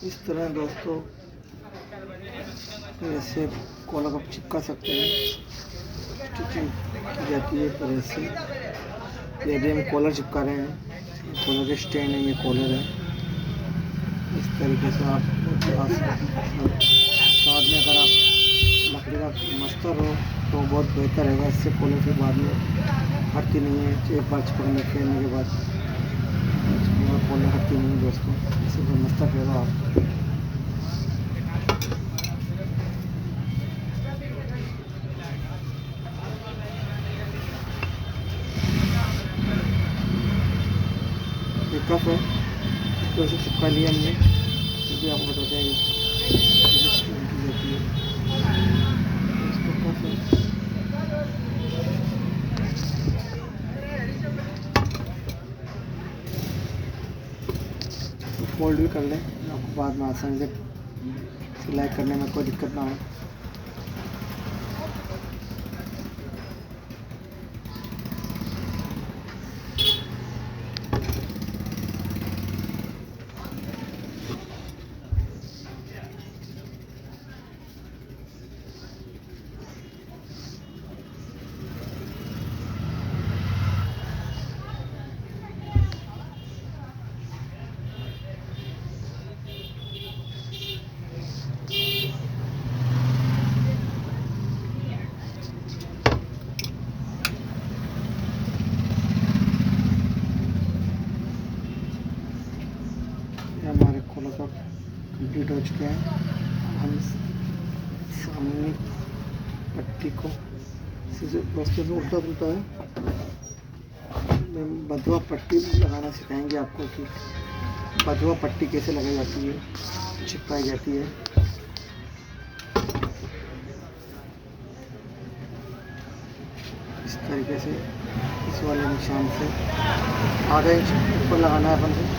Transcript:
इस तरह दोस्तों ऐसे कॉलर आप चिपका सकते हैं, स्टिचिंग की जाती है पर ऐसे। यदि हम कॉलर चिपका रहे हैं, कॉलर के स्टैंड है, ये कॉलर है, इस तरीके से आप साथ में अगर आप लकड़ी का मस्तर हो तो बहुत बेहतर रहेगा। इससे कॉलर फिर बाद में हटती नहीं है, एक बार चिपकने फेरने के बाद कॉलर हटती नहीं है दोस्तों। इसे तो मस्तर फेरो आप। ये कप है, तो इसे चिपका लिया हमने, क्योंकि आपको बताते हैं जाती है। इसका कप है, फोल्ड भी कर लें, आपको बाद में आसानी से सिलाई करने में कोई दिक्कत ना हो। हमारे कॉलर का कंप्लीट हो चुके हैं। हम सामने पट्टी को दोस्तों से उल्टा पुल्टा है, बधवा पट्टी लगाना सिखाएंगे आपको कि बधवा पट्टी कैसे लगाई जाती है, चिपकाई जाती है। इस तरीके से इस वाले निशान से आधा इंच ऊपर लगाना है अपन को।